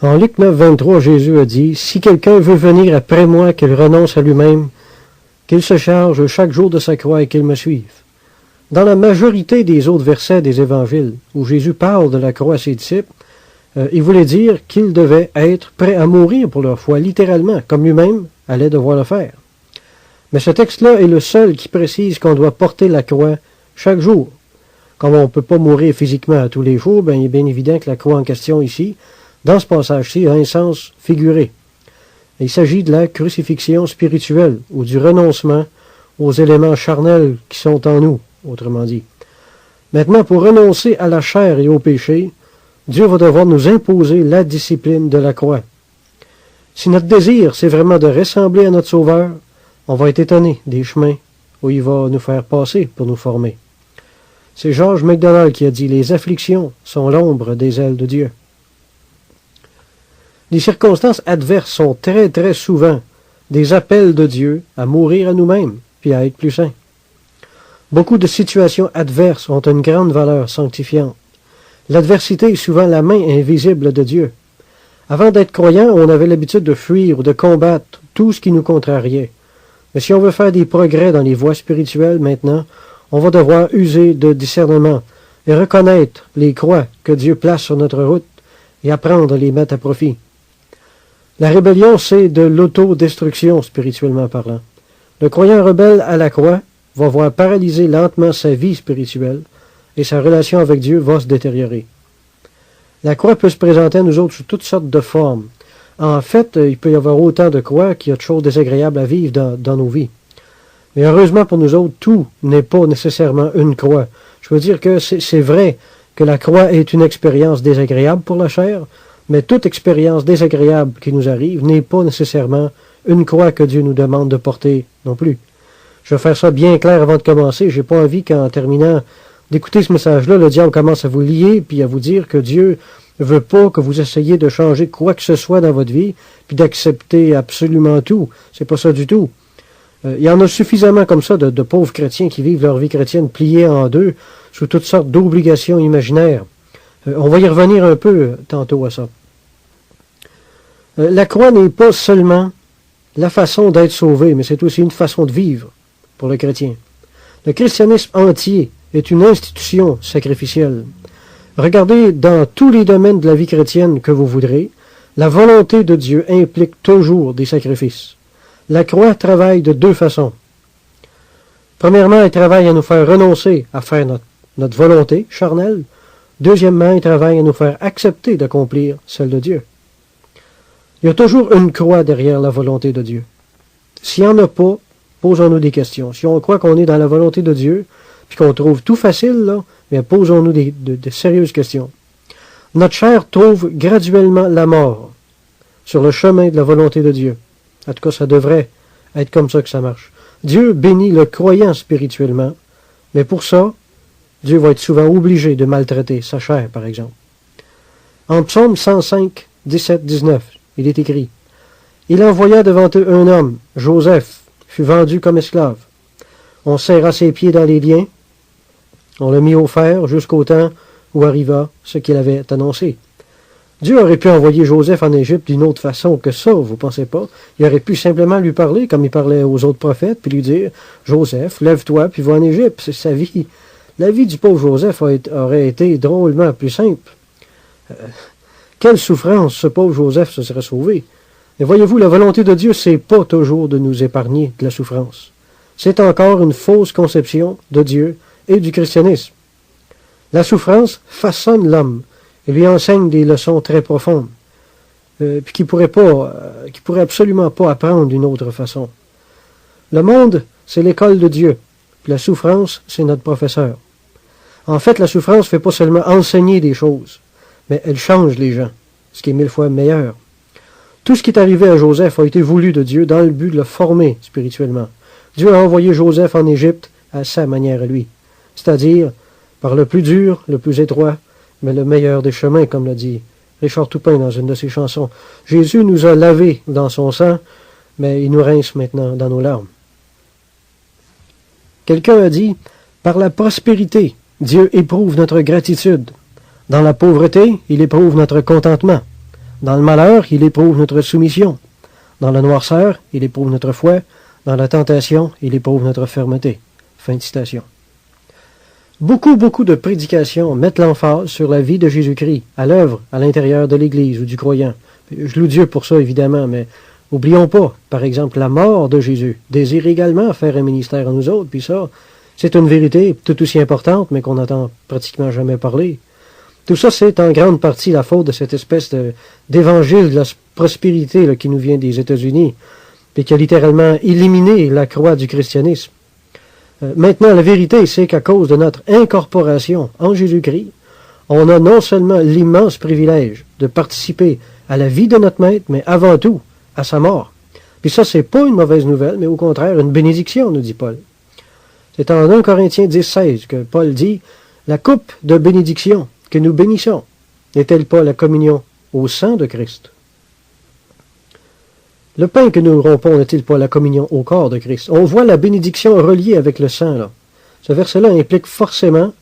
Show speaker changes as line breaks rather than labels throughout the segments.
En Luc 9, 23, Jésus a dit, « Si quelqu'un veut venir après moi, qu'il renonce à lui-même, qu'il se charge chaque jour de sa croix et qu'il me suive. » Dans la majorité des autres versets des évangiles, où Jésus parle de la croix à ses disciples, il voulait dire qu'ils devaient être prêts à mourir pour leur foi, littéralement, comme lui-même allait devoir le faire. Mais ce texte-là est le seul qui précise qu'on doit porter la croix chaque jour. Comme on ne peut pas mourir physiquement à tous les jours, ben, il est bien évident que la croix en question ici, dans ce passage-ci, a un sens figuré. Il s'agit de la crucifixion spirituelle, ou du renoncement aux éléments charnels qui sont en nous, autrement dit. Maintenant, pour renoncer à la chair et au péché, Dieu va devoir nous imposer la discipline de la croix. Si notre désir, c'est vraiment de ressembler à notre Sauveur, on va être étonné des chemins où il va nous faire passer pour nous former. C'est George MacDonald qui a dit « Les afflictions sont l'ombre des ailes de Dieu ». Les circonstances adverses sont très, très souvent des appels de Dieu à mourir à nous-mêmes, puis à être plus saints. Beaucoup de situations adverses ont une grande valeur sanctifiante. L'adversité est souvent la main invisible de Dieu. Avant d'être croyant, on avait l'habitude de fuir ou de combattre tout ce qui nous contrariait. Mais si on veut faire des progrès dans les voies spirituelles maintenant, on va devoir user de discernement et reconnaître les croix que Dieu place sur notre route et apprendre à les mettre à profit. La rébellion, c'est de l'autodestruction spirituellement parlant. Le croyant rebelle à la croix va voir paralyser lentement sa vie spirituelle et sa relation avec Dieu va se détériorer. La croix peut se présenter à nous autres sous toutes sortes de formes. En fait, il peut y avoir autant de croix qu'il y a de choses désagréables à vivre dans nos vies. Mais heureusement pour nous autres, tout n'est pas nécessairement une croix. Je veux dire que c'est vrai que la croix est une expérience désagréable pour la chair, mais toute expérience désagréable qui nous arrive n'est pas nécessairement une croix que Dieu nous demande de porter non plus. Je vais faire ça bien clair avant de commencer. J'ai pas envie qu'en terminant d'écouter ce message-là, le diable commence à vous lier puis à vous dire que Dieu veut pas que vous essayiez de changer quoi que ce soit dans votre vie puis d'accepter absolument tout. C'est pas ça du tout. Il y en a suffisamment comme ça de pauvres chrétiens qui vivent leur vie chrétienne pliée en deux sous toutes sortes d'obligations imaginaires. On va y revenir un peu tantôt à ça. La croix n'est pas seulement la façon d'être sauvé, mais c'est aussi une façon de vivre pour le chrétien. Le christianisme entier est une institution sacrificielle. Regardez dans tous les domaines de la vie chrétienne que vous voudrez, la volonté de Dieu implique toujours des sacrifices. La croix travaille de deux façons. Premièrement, elle travaille à nous faire renoncer à faire notre volonté charnelle. Deuxièmement, elle travaille à nous faire accepter d'accomplir celle de Dieu. Il y a toujours une croix derrière la volonté de Dieu. S'il n'y en a pas, posons-nous des questions. Si on croit qu'on est dans la volonté de Dieu, puis qu'on trouve tout facile, là, bien posons-nous de sérieuses questions. Notre chair trouve graduellement la mort sur le chemin de la volonté de Dieu. En tout cas, ça devrait être comme ça que ça marche. Dieu bénit le croyant spirituellement, mais pour ça, Dieu va être souvent obligé de maltraiter sa chair, par exemple. En Psaume 105, 17, 19, il est écrit « Il envoya devant eux un homme, Joseph, fut vendu comme esclave. On serra ses pieds dans les liens, on le mit au fer jusqu'au temps où arriva ce qu'il avait annoncé. » Dieu aurait pu envoyer Joseph en Égypte d'une autre façon que ça, vous pensez pas? Il aurait pu simplement lui parler comme il parlait aux autres prophètes, puis lui dire « Joseph, lève-toi, puis va en Égypte. » C'est sa vie. La vie du pauvre Joseph aurait été drôlement plus simple. Quelle souffrance ce pauvre Joseph se serait sauvé. Mais voyez-vous, la volonté de Dieu, c'est pas toujours de nous épargner de la souffrance. C'est encore une fausse conception de Dieu et du christianisme. La souffrance façonne l'homme et lui enseigne des leçons très profondes, puis qui pourrait absolument pas apprendre d'une autre façon. Le monde, c'est l'école de Dieu, puis la souffrance, c'est notre professeur. En fait, la souffrance ne fait pas seulement enseigner des choses, mais elle change les gens, ce qui est 1000 fois meilleur. Tout ce qui est arrivé à Joseph a été voulu de Dieu dans le but de le former spirituellement. Dieu a envoyé Joseph en Égypte à sa manière à lui, c'est-à-dire par le plus dur, le plus étroit, mais le meilleur des chemins, comme l'a dit Richard Toupin dans une de ses chansons. Jésus nous a lavés dans son sang, mais il nous rince maintenant dans nos larmes. Quelqu'un a dit, par la prospérité, Dieu éprouve notre gratitude. Dans la pauvreté, il éprouve notre contentement. Dans le malheur, il éprouve notre soumission. Dans la noirceur, il éprouve notre foi. Dans la tentation, il éprouve notre fermeté. » Fin de citation. Beaucoup de prédications mettent l'emphase sur la vie de Jésus-Christ, à l'œuvre, à l'intérieur de l'Église ou du croyant. Je loue Dieu pour ça, évidemment, mais oublions pas, par exemple, la mort de Jésus désire également faire un ministère à nous autres, puis ça, c'est une vérité tout aussi importante, mais qu'on n'entend pratiquement jamais parler. Tout ça, c'est en grande partie la faute de cette espèce d'évangile de la prospérité là, qui nous vient des États-Unis, puis qui a littéralement éliminé la croix du christianisme. Maintenant, la vérité, c'est qu'à cause de notre incorporation en Jésus-Christ, on a non seulement l'immense privilège de participer à la vie de notre Maître, mais avant tout, à sa mort. Puis ça, c'est pas une mauvaise nouvelle, mais au contraire, une bénédiction, nous dit Paul. C'est en 1 Corinthiens 10,16 que Paul dit « La coupe de bénédiction que nous bénissons, n'est-elle pas la communion au sang de Christ? » Le pain que nous rompons n'est-il pas la communion au corps de Christ? On voit la bénédiction reliée avec le sang, là. Ce verset-là implique forcément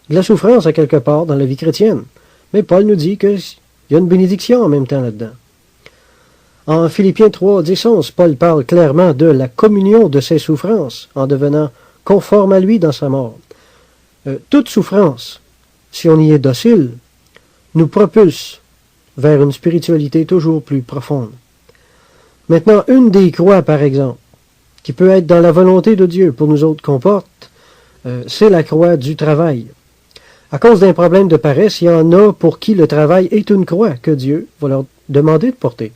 de la souffrance à quelque part dans la vie chrétienne. Mais Paul nous dit qu'il y a une bénédiction en même temps là-dedans. En Philippiens 3, 10, 11, Paul parle clairement de la communion de ses souffrances en devenant conforme à lui dans sa mort. Toute souffrance, si on y est docile, nous propulse vers une spiritualité toujours plus profonde. Maintenant, une des croix, par exemple, qui peut être dans la volonté de Dieu pour nous autres qu'on porte, c'est la croix du travail. À cause d'un problème de paresse, il y en a pour qui le travail est une croix que Dieu va leur demander de porter.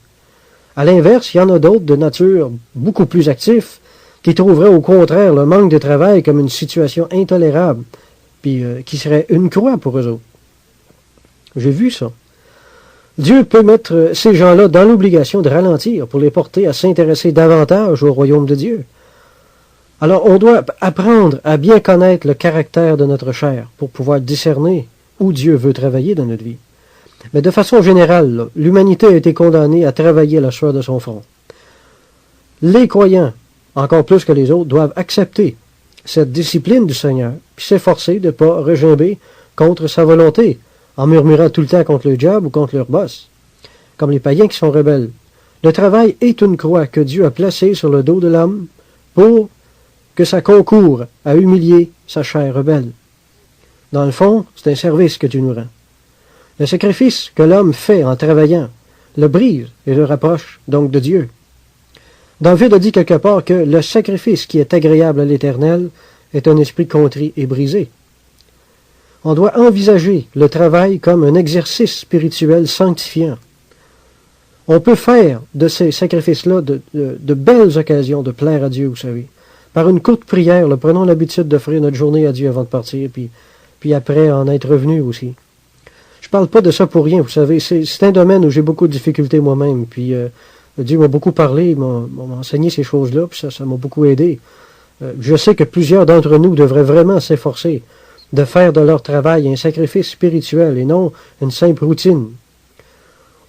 À l'inverse, il y en a d'autres de nature beaucoup plus actifs qui trouveraient au contraire le manque de travail comme une situation intolérable, puis qui serait une croix pour eux autres. J'ai vu ça. Dieu peut mettre ces gens-là dans l'obligation de ralentir pour les porter à s'intéresser davantage au royaume de Dieu. Alors, on doit apprendre à bien connaître le caractère de notre chair pour pouvoir discerner où Dieu veut travailler dans notre vie. Mais de façon générale, l'humanité a été condamnée à travailler à la sueur de son front. Les croyants, encore plus que les autres, doivent accepter cette discipline du Seigneur, puis s'efforcer de ne pas regimber contre sa volonté, en murmurant tout le temps contre le diable ou contre leur boss, comme les païens qui sont rebelles. Le travail est une croix que Dieu a placée sur le dos de l'homme pour que ça concourt à humilier sa chair rebelle. Dans le fond, c'est un service que Dieu nous rend. Le sacrifice que l'homme fait en travaillant le brise et le rapproche donc de Dieu. David a dit quelque part que le sacrifice qui est agréable à l'Éternel est un esprit contrit et brisé. On doit envisager le travail comme un exercice spirituel sanctifiant. On peut faire de ces sacrifices-là de belles occasions de plaire à Dieu, vous savez. Par une courte prière, prenons l'habitude d'offrir notre journée à Dieu avant de partir, puis après en être revenu aussi. Je parle pas de ça pour rien, vous savez. C'est un domaine où j'ai beaucoup de difficultés moi-même, puis Dieu m'a beaucoup parlé, m'a enseigné ces choses-là, puis ça m'a beaucoup aidé. Je sais que plusieurs d'entre nous devraient vraiment s'efforcer de faire de leur travail un sacrifice spirituel et non une simple routine.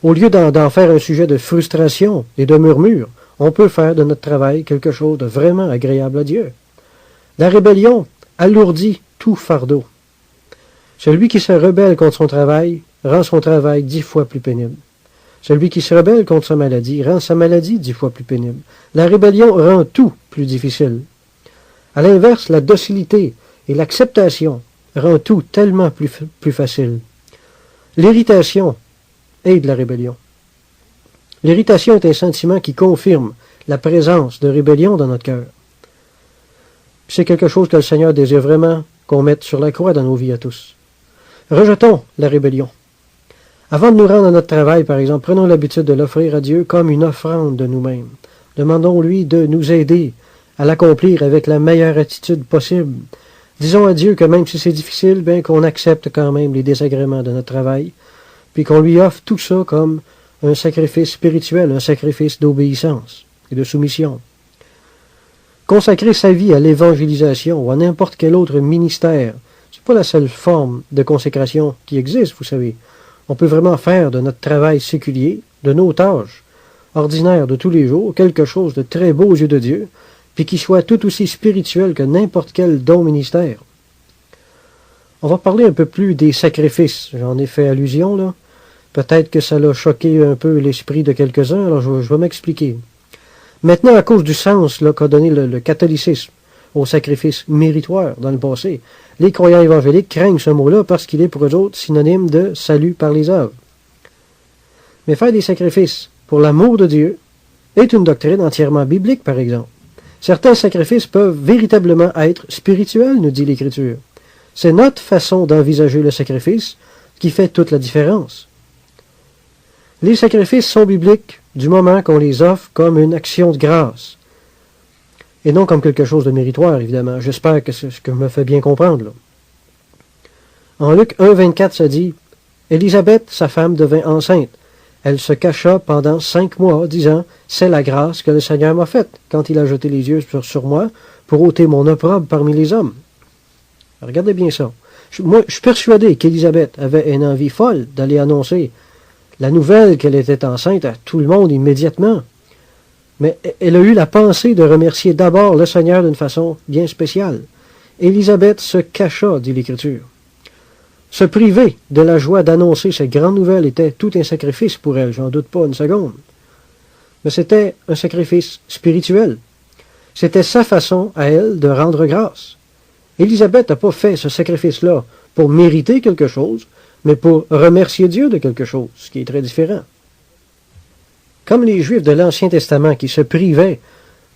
Au lieu d'en faire un sujet de frustration et de murmure, on peut faire de notre travail quelque chose de vraiment agréable à Dieu. La rébellion alourdit tout fardeau. Celui qui se rebelle contre son travail rend son travail 10 fois plus pénible. Celui qui se rebelle contre sa maladie rend sa maladie 10 fois plus pénible. La rébellion rend tout plus difficile. À l'inverse, la docilité et l'acceptation rend tout tellement plus facile. L'irritation est de la rébellion. L'irritation est un sentiment qui confirme la présence de rébellion dans notre cœur. C'est quelque chose que le Seigneur désire vraiment qu'on mette sur la croix dans nos vies à tous. Rejetons la rébellion. Avant de nous rendre à notre travail, par exemple, prenons l'habitude de l'offrir à Dieu comme une offrande de nous-mêmes. Demandons-lui de nous aider à l'accomplir avec la meilleure attitude possible. Disons à Dieu que même si c'est difficile, bien qu'on accepte quand même les désagréments de notre travail, puis qu'on lui offre tout ça comme un sacrifice spirituel, un sacrifice d'obéissance et de soumission. Consacrer sa vie à l'évangélisation ou à n'importe quel autre ministère, c'est pas la seule forme de consécration qui existe, vous savez. On peut vraiment faire de notre travail séculier, de nos tâches ordinaires de tous les jours, quelque chose de très beau aux yeux de Dieu, puis qui soit tout aussi spirituel que n'importe quel don ministère. On va parler un peu plus des sacrifices, j'en ai fait allusion là. Peut-être que ça l'a choqué un peu l'esprit de quelques-uns, alors je vais m'expliquer. Maintenant, à cause du sens qu'a donné le catholicisme au sacrifice méritoire dans le passé, les croyants évangéliques craignent ce mot-là parce qu'il est pour eux autres synonyme de salut par les œuvres. Mais faire des sacrifices pour l'amour de Dieu est une doctrine entièrement biblique, par exemple. Certains sacrifices peuvent véritablement être spirituels, nous dit l'Écriture. C'est notre façon d'envisager le sacrifice qui fait toute la différence. Les sacrifices sont bibliques du moment qu'on les offre comme une action de grâce, et non comme quelque chose de méritoire, évidemment. J'espère que c'est ce que je me fais bien comprendre, là. En Luc 1, 24, ça dit, « Élisabeth, sa femme, devint enceinte. Elle se cacha pendant 5 mois, disant, « C'est la grâce que le Seigneur m'a faite, quand il a jeté les yeux sur moi, pour ôter mon opprobre parmi les hommes. » Regardez bien ça. Moi, je suis persuadé qu'Élisabeth avait une envie folle d'aller annoncer la nouvelle qu'elle était enceinte à tout le monde immédiatement. Mais elle a eu la pensée de remercier d'abord le Seigneur d'une façon bien spéciale. Élisabeth se cacha, dit l'Écriture. Se priver de la joie d'annoncer cette grande nouvelle était tout un sacrifice pour elle, j'en doute pas une seconde. Mais c'était un sacrifice spirituel. C'était sa façon à elle de rendre grâce. Élisabeth n'a pas fait ce sacrifice-là pour mériter quelque chose, mais pour remercier Dieu de quelque chose, ce qui est très différent. Comme les Juifs de l'Ancien Testament qui se privaient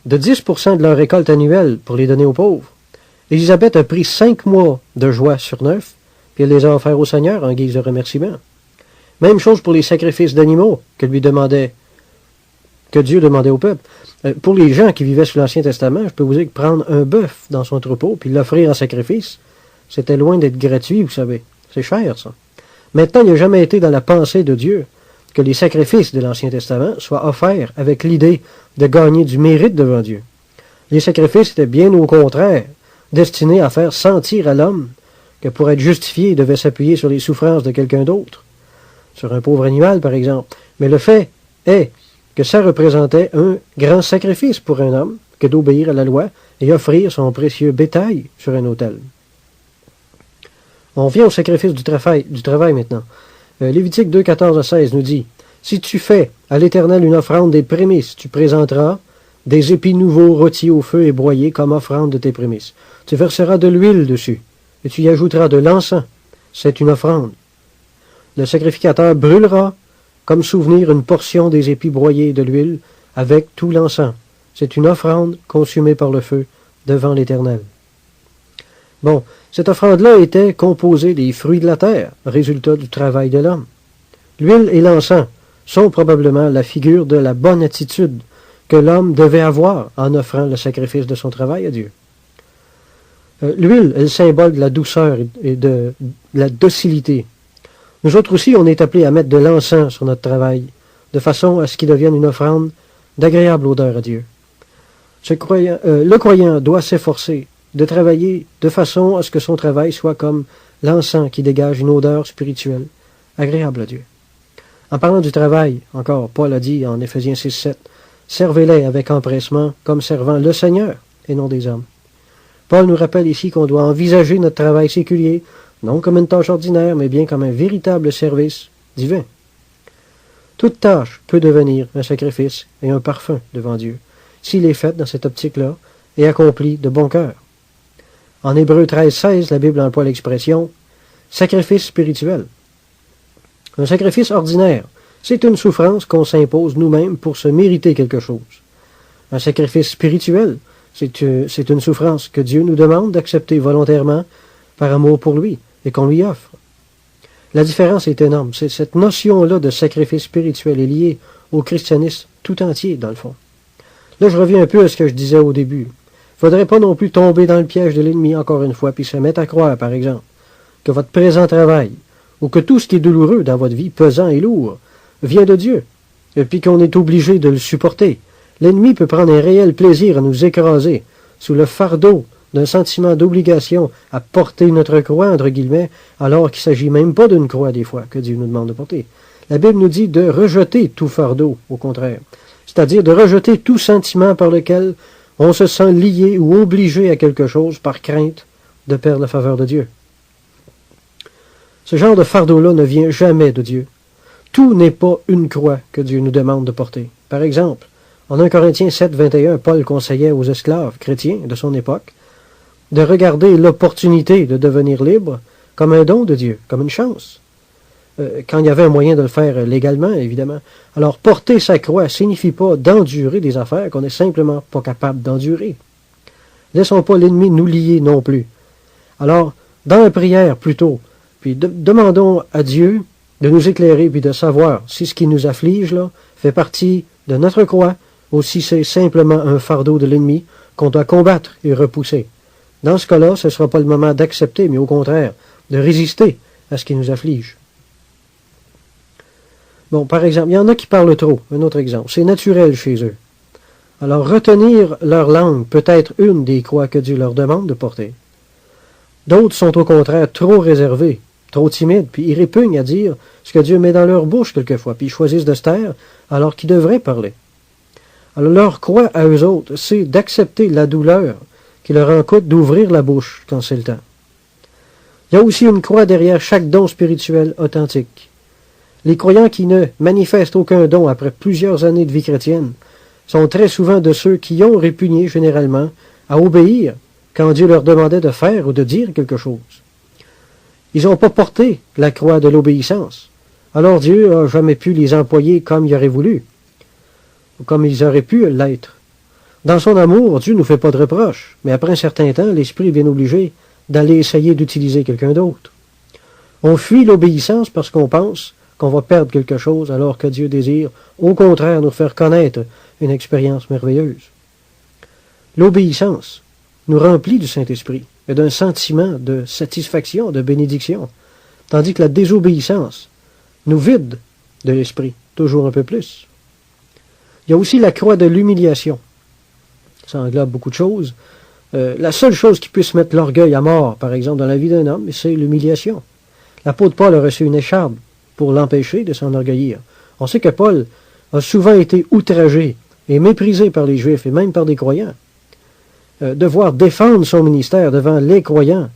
de 10% de leur récolte annuelle pour les donner aux pauvres, Élisabeth a pris 5 mois de joie sur 9, puis elle les a offerts au Seigneur en guise de remerciement. Même chose pour les sacrifices d'animaux que Dieu demandait au peuple. Pour les gens qui vivaient sous l'Ancien Testament, je peux vous dire que prendre un bœuf dans son troupeau puis l'offrir en sacrifice, c'était loin d'être gratuit, vous savez. C'est cher, ça. Maintenant, il n'a jamais été dans la pensée de Dieu que les sacrifices de l'Ancien Testament soient offerts avec l'idée de gagner du mérite devant Dieu. Les sacrifices étaient bien au contraire destinés à faire sentir à l'homme que pour être justifié, il devait s'appuyer sur les souffrances de quelqu'un d'autre, sur un pauvre animal, par exemple. Mais le fait est que ça représentait un grand sacrifice pour un homme que d'obéir à la loi et offrir son précieux bétail sur un autel. On vient au sacrifice du travail maintenant. Lévitique 2, 14 à 16 nous dit, « Si tu fais à l'Éternel une offrande des prémices, tu présenteras des épis nouveaux rôtis au feu et broyés comme offrande de tes prémices. Tu verseras de l'huile dessus, et tu y ajouteras de l'encens. C'est une offrande. Le sacrificateur brûlera comme souvenir une portion des épis broyés de l'huile avec tout l'encens. C'est une offrande consumée par le feu devant l'Éternel. » Bon, cette offrande-là était composée des fruits de la terre, résultat du travail de l'homme. L'huile et l'encens sont probablement la figure de la bonne attitude que l'homme devait avoir en offrant le sacrifice de son travail à Dieu. L'huile est le symbole de la douceur et de la docilité. Nous autres aussi, on est appelés à mettre de l'encens sur notre travail, de façon à ce qu'il devienne une offrande d'agréable odeur à Dieu. Le croyant doit s'efforcer de travailler de façon à ce que son travail soit comme l'encens qui dégage une odeur spirituelle agréable à Dieu. En parlant du travail, encore, Paul a dit en Éphésiens 6, 7, « Servez-les avec empressement comme servant le Seigneur et non des hommes. » Paul nous rappelle ici qu'on doit envisager notre travail séculier, non comme une tâche ordinaire, mais bien comme un véritable service divin. Toute tâche peut devenir un sacrifice et un parfum devant Dieu, s'il est fait dans cette optique-là et accompli de bon cœur. En Hébreux 13, 16, la Bible emploie l'expression « sacrifice spirituel ». Un sacrifice ordinaire, c'est une souffrance qu'on s'impose nous-mêmes pour se mériter quelque chose. Un sacrifice spirituel, c'est une souffrance que Dieu nous demande d'accepter volontairement par amour pour lui et qu'on lui offre. La différence est énorme. Cette notion-là de sacrifice spirituel est liée au christianisme tout entier, dans le fond. Là, je reviens un peu à ce que je disais au début. Il ne faudrait pas non plus tomber dans le piège de l'ennemi, encore une fois, puis se mettre à croire, par exemple, que votre présent travail, ou que tout ce qui est douloureux dans votre vie, pesant et lourd, vient de Dieu, et puis qu'on est obligé de le supporter. L'ennemi peut prendre un réel plaisir à nous écraser sous le fardeau d'un sentiment d'obligation à porter notre croix, entre guillemets, alors qu'il ne s'agit même pas d'une croix, des fois, que Dieu nous demande de porter. La Bible nous dit de rejeter tout fardeau, au contraire, c'est-à-dire de rejeter tout sentiment par lequel on se sent lié ou obligé à quelque chose par crainte de perdre la faveur de Dieu. Ce genre de fardeau-là ne vient jamais de Dieu. tout n'est pas une croix que Dieu nous demande de porter. Par exemple, en 1 Corinthiens 7, 21, Paul conseillait aux esclaves chrétiens de son époque de regarder l'opportunité de devenir libre comme un don de Dieu, comme une chance. Quand il y avait un moyen de le faire légalement, évidemment. Alors, porter sa croix signifie pas d'endurer des affaires qu'on n'est simplement pas capable d'endurer. Laissons pas l'ennemi nous lier non plus. Alors, dans la prière plutôt, puis demandons à Dieu de nous éclairer puis de savoir si ce qui nous afflige là fait partie de notre croix ou si c'est simplement un fardeau de l'ennemi qu'on doit combattre et repousser. Dans ce cas-là, ce ne sera pas le moment d'accepter, mais au contraire, de résister à ce qui nous afflige. Bon, par exemple, il y en a qui parlent trop. Un autre exemple. C'est naturel chez eux. Alors, retenir leur langue peut être une des croix que Dieu leur demande de porter. D'autres sont au contraire trop réservés, trop timides, puis ils répugnent à dire ce que Dieu met dans leur bouche quelquefois, puis ils choisissent de se taire alors qu'ils devraient parler. Alors, leur croix à eux autres, c'est d'accepter la douleur qui leur en coûte d'ouvrir la bouche quand c'est le temps. Il y a aussi une croix derrière chaque don spirituel authentique. Les croyants qui ne manifestent aucun don après plusieurs années de vie chrétienne sont très souvent de ceux qui ont répugné généralement à obéir quand Dieu leur demandait de faire ou de dire quelque chose. Ils n'ont pas porté la croix de l'obéissance. Alors Dieu n'a jamais pu les employer comme il aurait voulu, ou comme ils auraient pu l'être. Dans son amour, Dieu ne nous fait pas de reproches, mais après un certain temps, l'Esprit est bien obligé d'aller essayer d'utiliser quelqu'un d'autre. On fuit l'obéissance parce qu'on pense qu'on va perdre quelque chose alors que Dieu désire, au contraire, nous faire connaître une expérience merveilleuse. L'obéissance nous remplit du Saint-Esprit et d'un sentiment de satisfaction, de bénédiction, tandis que la désobéissance nous vide de l'Esprit, toujours un peu plus. Il y a aussi la croix de l'humiliation. Ça englobe beaucoup de choses. La seule chose qui puisse mettre l'orgueil à mort, par exemple, dans la vie d'un homme, c'est l'humiliation. L'apôtre Paul a reçu une écharpe pour l'empêcher de s'enorgueillir. On sait que Paul a souvent été outragé et méprisé par les Juifs et même par des croyants. Devoir défendre son ministère devant les croyants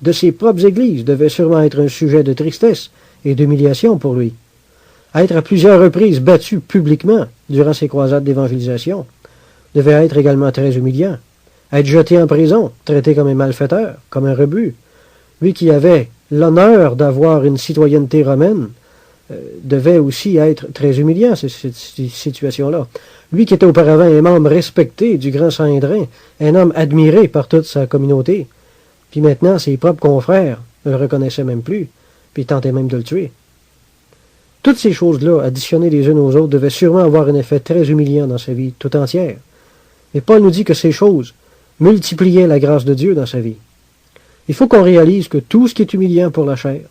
de ses propres églises devait sûrement être un sujet de tristesse et d'humiliation pour lui. Être à plusieurs reprises battu publiquement durant ses croisades d'évangélisation devait être également très humiliant. Être jeté en prison, traité comme un malfaiteur, comme un rebut. Lui qui avait l'honneur d'avoir une citoyenneté romaine devait aussi être très humiliant, cette situation-là. Lui qui était auparavant un membre respecté du grand Sanhédrin, un homme admiré par toute sa communauté, puis maintenant ses propres confrères ne le reconnaissaient même plus, puis tentaient même de le tuer. Toutes ces choses-là, additionnées les unes aux autres, devaient sûrement avoir un effet très humiliant dans sa vie tout entière. Mais Paul nous dit que ces choses multipliaient la grâce de Dieu dans sa vie. Il faut qu'on réalise que tout ce qui est humiliant pour la chair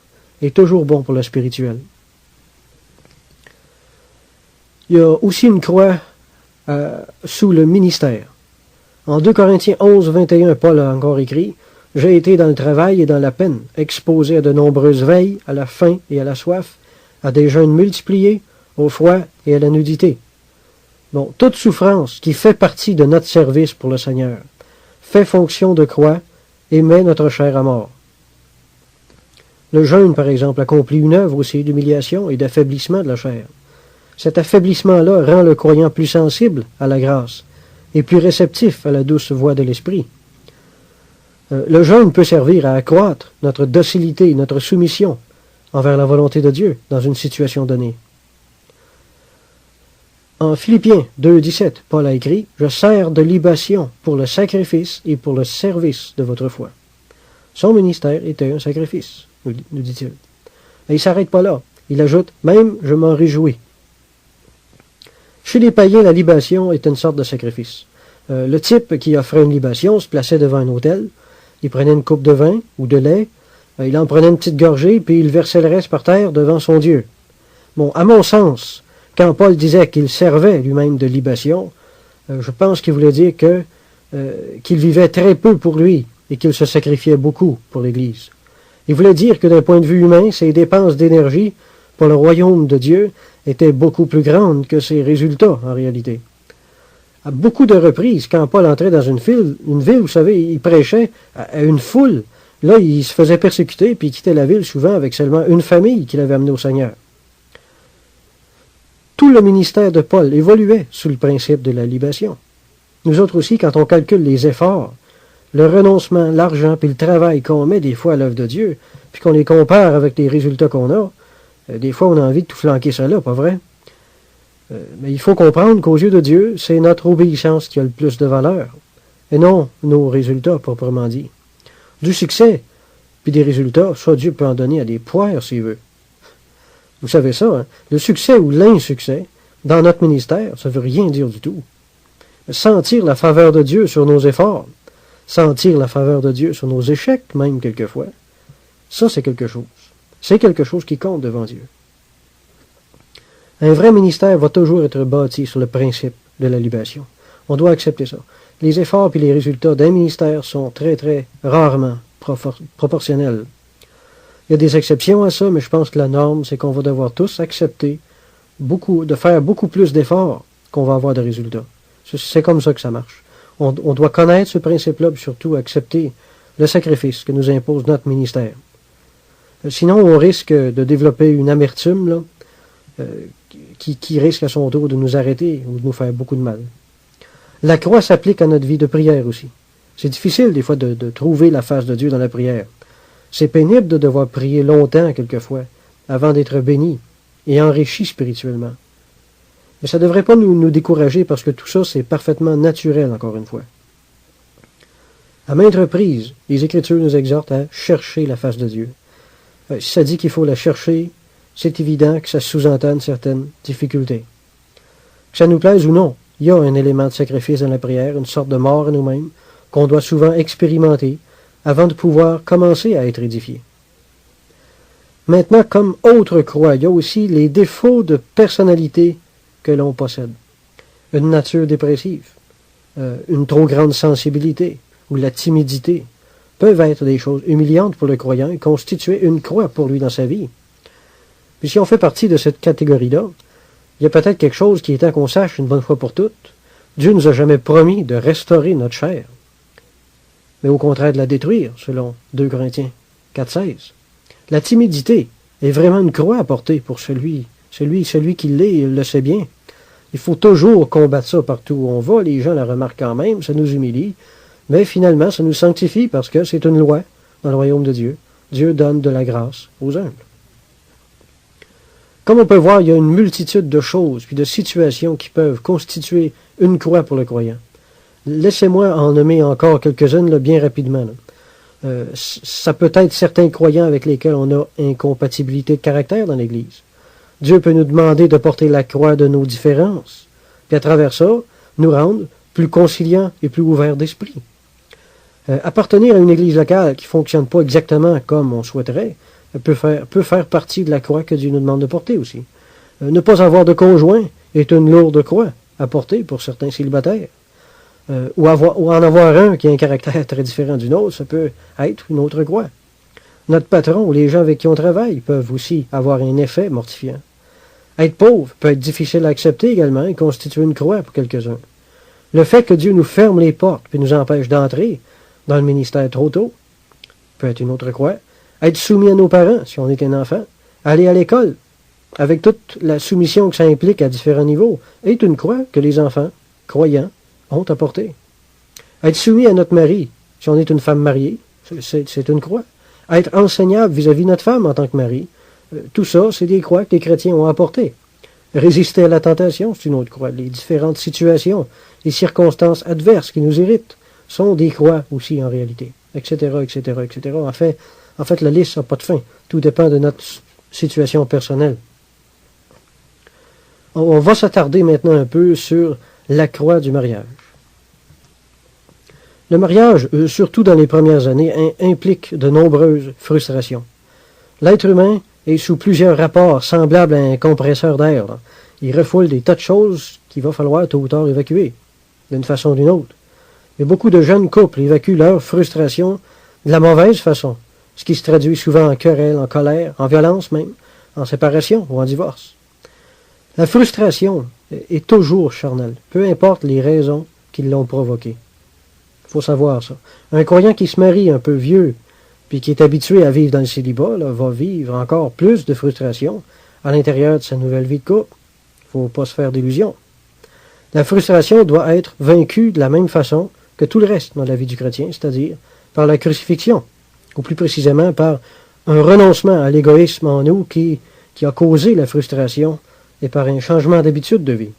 est toujours bon pour le spirituel. Il y a aussi une croix sous le ministère. En 2 Corinthiens 11, 21, Paul a encore écrit « J'ai été dans le travail et dans la peine, exposé à de nombreuses veilles, à la faim et à la soif, à des jeûnes multipliés, au froid et à la nudité. » Bon, toute souffrance qui fait partie de notre service pour le Seigneur fait fonction de croix et met notre chair à mort. Le jeûne, par exemple, accomplit une œuvre aussi d'humiliation et d'affaiblissement de la chair. Cet affaiblissement-là rend le croyant plus sensible à la grâce et plus réceptif à la douce voix de l'Esprit. Le jeûne peut servir à accroître notre docilité, notre soumission envers la volonté de Dieu dans une situation donnée. En Philippiens 2,17, Paul a écrit « Je sers de libation pour le sacrifice et pour le service de votre foi. » Son ministère était un sacrifice, nous dit-il. Et il ne s'arrête pas là. Il ajoute « Même je m'en réjouis. » Chez les païens, la libation est une sorte de sacrifice. Le type qui offrait une libation se plaçait devant un autel, il prenait une coupe de vin ou de lait, il en prenait une petite gorgée, puis il versait le reste par terre devant son Dieu. Bon, à mon sens, quand Paul disait qu'il servait lui-même de libation, je pense qu'il voulait dire qu'il vivait très peu pour lui et qu'il se sacrifiait beaucoup pour l'Église. Il voulait dire que d'un point de vue humain, ses dépenses d'énergie pour le royaume de Dieu étaient beaucoup plus grandes que ses résultats en réalité. À beaucoup de reprises, quand Paul entrait dans une ville, vous savez, il prêchait à une foule. Là, il se faisait persécuter puis il quittait la ville souvent avec seulement une famille qu'il avait amenée au Seigneur. Tout le ministère de Paul évoluait sous le principe de la libation. Nous autres aussi, quand on calcule les efforts, le renoncement, l'argent, puis le travail qu'on met des fois à l'œuvre de Dieu, puis qu'on les compare avec les résultats qu'on a, des fois on a envie de tout flanquer ça là, pas vrai? Mais il faut comprendre qu'aux yeux de Dieu, c'est notre obéissance qui a le plus de valeur, et non nos résultats proprement dit. Du succès, puis des résultats, ça Dieu peut en donner à des poires s'il veut. Vous savez ça, hein? Le succès ou l'insuccès, dans notre ministère, ça ne veut rien dire du tout. Sentir la faveur de Dieu sur nos efforts, sentir la faveur de Dieu sur nos échecs, même quelquefois, ça c'est quelque chose. C'est quelque chose qui compte devant Dieu. Un vrai ministère va toujours être bâti sur le principe de la libation. On doit accepter ça. Les efforts et les résultats d'un ministère sont très, très rarement proportionnels. Il y a des exceptions à ça, mais je pense que la norme, c'est qu'on va devoir tous accepter de faire beaucoup plus d'efforts qu'on va avoir de résultats. C'est comme ça que ça marche. On doit connaître ce principe-là, et surtout accepter le sacrifice que nous impose notre ministère. Sinon, on risque de développer une amertume là, qui risque à son tour de nous arrêter ou de nous faire beaucoup de mal. La croix s'applique à notre vie de prière aussi. C'est difficile des fois de trouver la face de Dieu dans la prière. C'est pénible de devoir prier longtemps quelquefois avant d'être béni et enrichi spirituellement. Mais ça ne devrait pas nous décourager parce que tout ça, c'est parfaitement naturel, encore une fois. À maintes reprises, les Écritures nous exhortent à chercher la face de Dieu. Si ça dit qu'il faut la chercher, c'est évident que ça sous-entend une certaine difficulté. Que ça nous plaise ou non, il y a un élément de sacrifice dans la prière, une sorte de mort à nous-mêmes, qu'on doit souvent expérimenter avant de pouvoir commencer à être édifié. Maintenant, comme autre croix, il y a aussi les défauts de personnalité que l'on possède. Une nature dépressive, une trop grande sensibilité ou la timidité peuvent être des choses humiliantes pour le croyant et constituer une croix pour lui dans sa vie. Puis si on fait partie de cette catégorie-là, il y a peut-être quelque chose qui est temps qu'on sache une bonne fois pour toutes. Dieu ne nous a jamais promis de restaurer notre chair, mais au contraire de la détruire, selon 2 Corinthiens 4,16. La timidité est vraiment une croix à porter pour celui qui l'est, il le sait bien. Il faut toujours combattre ça partout où on va. Les gens la remarquent quand même, ça nous humilie. Mais finalement, ça nous sanctifie parce que c'est une loi dans le royaume de Dieu. Dieu donne de la grâce aux humbles. Comme on peut voir, il y a une multitude de choses puis de situations qui peuvent constituer une croix pour le croyant. Laissez-moi en nommer encore quelques-unes là, bien rapidement. Ça peut être certains croyants avec lesquels on a incompatibilité de caractère dans l'Église. Dieu peut nous demander de porter la croix de nos différences, puis à travers ça, nous rendre plus conciliants et plus ouverts d'esprit. Appartenir à une Église locale qui ne fonctionne pas exactement comme on souhaiterait peut faire partie de la croix que Dieu nous demande de porter aussi. Ne pas avoir de conjoint est une lourde croix à porter pour certains célibataires. Ou en avoir un qui a un caractère très différent du nôtre, ça peut être une autre croix. Notre patron ou les gens avec qui on travaille peuvent aussi avoir un effet mortifiant. Être pauvre peut être difficile à accepter également et constituer une croix pour quelques-uns. Le fait que Dieu nous ferme les portes et nous empêche d'entrer dans le ministère trop tôt peut être une autre croix. Être soumis à nos parents, si on est un enfant. Aller à l'école, avec toute la soumission que ça implique à différents niveaux, est une croix que les enfants, croyants, ont à porter. Être soumis à notre mari, si on est une femme mariée, c'est une croix. Être enseignable vis-à-vis de notre femme en tant que mari, tout ça, c'est des croix que les chrétiens ont à porter. Résister à la tentation, c'est une autre croix. Les différentes situations, les circonstances adverses qui nous irritent, sont des croix aussi en réalité, etc., etc., etc. En fait, la liste n'a pas de fin. Tout dépend de notre situation personnelle. On va s'attarder maintenant un peu sur la croix du mariage. Le mariage, surtout dans les premières années, implique de nombreuses frustrations. L'être humain est sous plusieurs rapports semblables à un compresseur d'air. Il refoule des tas de choses qu'il va falloir tôt ou tard évacuer, d'une façon ou d'une autre. Mais beaucoup de jeunes couples évacuent leur frustration de la mauvaise façon, ce qui se traduit souvent en querelle, en colère, en violence même, en séparation ou en divorce. La frustration est toujours charnelle, peu importe les raisons qui l'ont provoquée. Il faut savoir ça. Un croyant qui se marie un peu vieux, puis qui est habitué à vivre dans le célibat, va vivre encore plus de frustration à l'intérieur de sa nouvelle vie de couple. Il faut pas se faire d'illusions. La frustration doit être vaincue de la même façon que tout le reste dans la vie du chrétien, c'est-à-dire par la crucifixion, ou plus précisément par un renoncement à l'égoïsme en nous qui a causé la frustration et par un changement d'habitude de vie.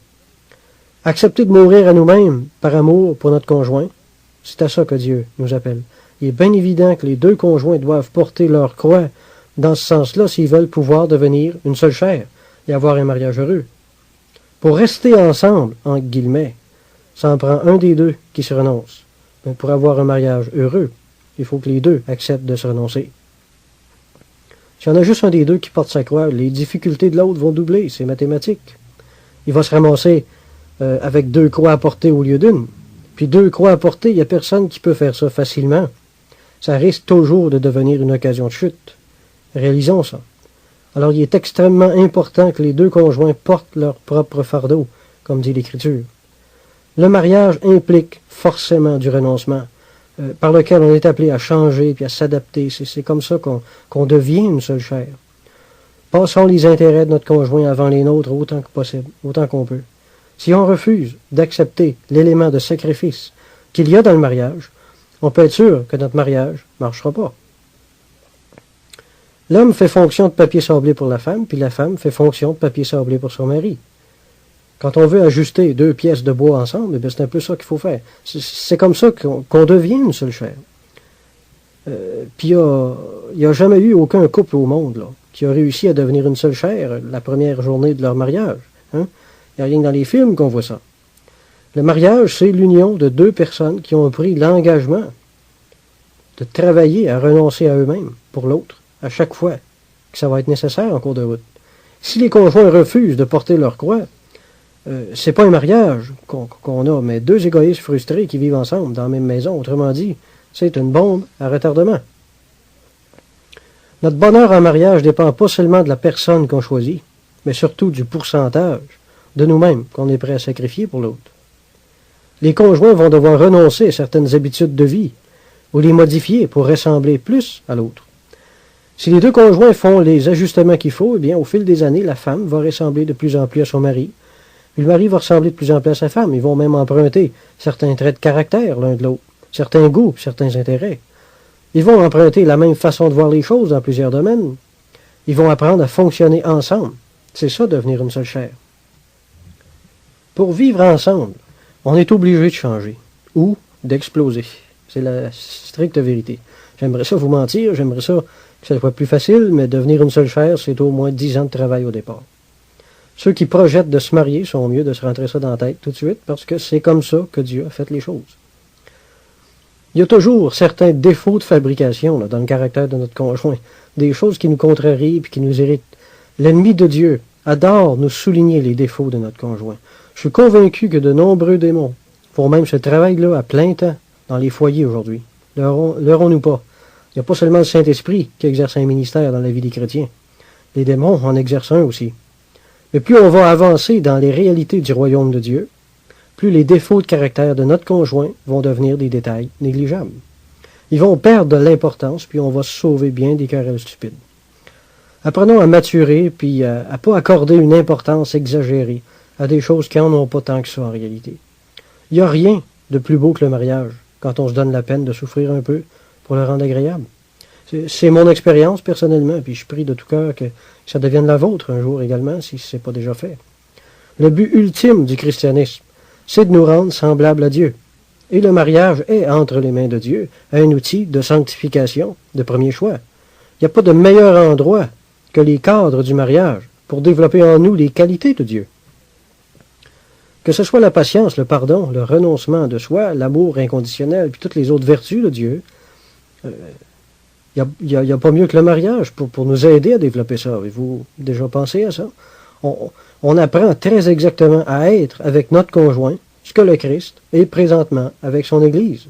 Accepter de mourir à nous-mêmes par amour pour notre conjoint, c'est à ça que Dieu nous appelle. Il est bien évident que les deux conjoints doivent porter leur croix dans ce sens-là s'ils veulent pouvoir devenir une seule chair et avoir un mariage heureux. Pour rester ensemble, entre guillemets, ça en prend un des deux qui se renonce. Mais pour avoir un mariage heureux, il faut que les deux acceptent de se renoncer. S'il y en a juste un des deux qui porte sa croix, les difficultés de l'autre vont doubler, c'est mathématique. Il va se ramasser avec deux croix à porter au lieu d'une. Puis deux croix à porter, il n'y a personne qui peut faire ça facilement. Ça risque toujours de devenir une occasion de chute. Réalisons ça. Alors il est extrêmement important que les deux conjoints portent leur propre fardeau, comme dit l'Écriture. Le mariage implique forcément du renoncement, par lequel on est appelé à changer puis à s'adapter. C'est comme ça qu'on devient une seule chair. Passons les intérêts de notre conjoint avant les nôtres autant que possible, autant qu'on peut. Si on refuse d'accepter l'élément de sacrifice qu'il y a dans le mariage, on peut être sûr que notre mariage ne marchera pas. L'homme fait fonction de papier sablé pour la femme, puis la femme fait fonction de papier sablé pour son mari. Quand on veut ajuster deux pièces de bois ensemble, c'est un peu ça qu'il faut faire. C'est comme ça qu'on devient une seule chair. Puis il n'y a jamais eu aucun couple au monde là, qui a réussi à devenir une seule chair la première journée de leur mariage. Hein? Il n'y a rien que dans les films qu'on voit ça. Le mariage, c'est l'union de deux personnes qui ont pris l'engagement de travailler à renoncer à eux-mêmes pour l'autre, à chaque fois que ça va être nécessaire en cours de route. Si les conjoints refusent de porter leur croix, c'est pas un mariage qu'on a, mais deux égoïstes frustrés qui vivent ensemble dans la même maison. Autrement dit, c'est une bombe à retardement. Notre bonheur en mariage dépend pas seulement de la personne qu'on choisit, mais surtout du pourcentage de nous-mêmes qu'on est prêt à sacrifier pour l'autre. Les conjoints vont devoir renoncer à certaines habitudes de vie ou les modifier pour ressembler plus à l'autre. Si les deux conjoints font les ajustements qu'il faut, eh bien, au fil des années, la femme va ressembler de plus en plus à son mari, puis le mari va ressembler de plus en plus à sa femme. Ils vont même emprunter certains traits de caractère l'un de l'autre, certains goûts, certains intérêts. Ils vont emprunter la même façon de voir les choses dans plusieurs domaines. Ils vont apprendre à fonctionner ensemble. C'est ça, devenir une seule chair. Pour vivre ensemble, on est obligé de changer ou d'exploser. C'est la stricte vérité. J'aimerais ça vous mentir, j'aimerais ça que ça soit plus facile, mais devenir une seule chair, c'est au moins 10 ans de travail au départ. Ceux qui projettent de se marier sont mieux de se rentrer ça dans la tête tout de suite, parce que c'est comme ça que Dieu a fait les choses. Il y a toujours certains défauts de fabrication là, dans le caractère de notre conjoint, des choses qui nous contrarient et qui nous irritent. L'ennemi de Dieu adore nous souligner les défauts de notre conjoint. Je suis convaincu que de nombreux démons font même ce travail-là à plein temps dans les foyers aujourd'hui. Leurrons-nous pas. Il n'y a pas seulement le Saint-Esprit qui exerce un ministère dans la vie des chrétiens. Les démons en exercent un aussi. Mais plus on va avancer dans les réalités du royaume de Dieu, plus les défauts de caractère de notre conjoint vont devenir des détails négligeables. Ils vont perdre de l'importance, puis on va se sauver bien des querelles stupides. Apprenons à maturer, puis à ne pas accorder une importance exagérée à des choses qui n'en ont pas tant que ça en réalité. Il n'y a rien de plus beau que le mariage, quand on se donne la peine de souffrir un peu pour le rendre agréable. C'est mon expérience personnellement, puis je prie de tout cœur que ça devienne la vôtre un jour également, si ce n'est pas déjà fait. Le but ultime du christianisme, c'est de nous rendre semblables à Dieu. Et le mariage est, entre les mains de Dieu, un outil de sanctification de premier choix. Il n'y a pas de meilleur endroit que les cadres du mariage pour développer en nous les qualités de Dieu. Que ce soit la patience, le pardon, le renoncement de soi, l'amour inconditionnel, puis toutes les autres vertus de Dieu, il n'y a pas mieux que le mariage pour nous aider à développer ça. Avez-vous déjà pensé à ça? On apprend très exactement à être avec notre conjoint ce que le Christ est présentement avec son Église.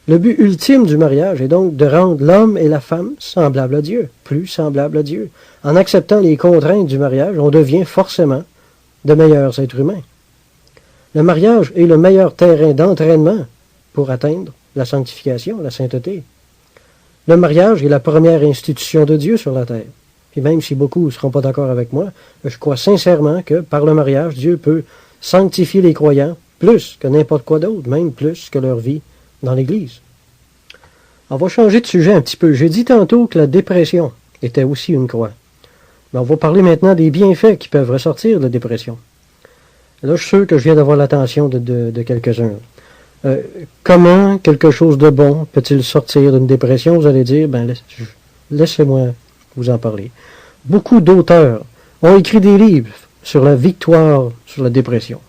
Le but ultime du mariage est donc de rendre l'homme et la femme semblables à Dieu, plus semblables à Dieu. En acceptant les contraintes du mariage, on devient forcément de meilleurs êtres humains. Le mariage est le meilleur terrain d'entraînement pour atteindre la sanctification, la sainteté. Le mariage est la première institution de Dieu sur la terre. puis même si beaucoup ne seront pas d'accord avec moi, je crois sincèrement que par le mariage, Dieu peut sanctifier les croyants plus que n'importe quoi d'autre, même plus que leur vie dans l'Église. On va changer de sujet un petit peu. J'ai dit tantôt que la dépression était aussi une croix. Mais on va parler maintenant des bienfaits qui peuvent ressortir de la dépression. Là, je suis sûr que je viens d'avoir l'attention de quelques-uns. Comment quelque chose de bon peut-il sortir d'une dépression? Vous allez dire, laissez-moi vous en parler. Beaucoup d'auteurs ont écrit des livres sur la victoire sur la dépression.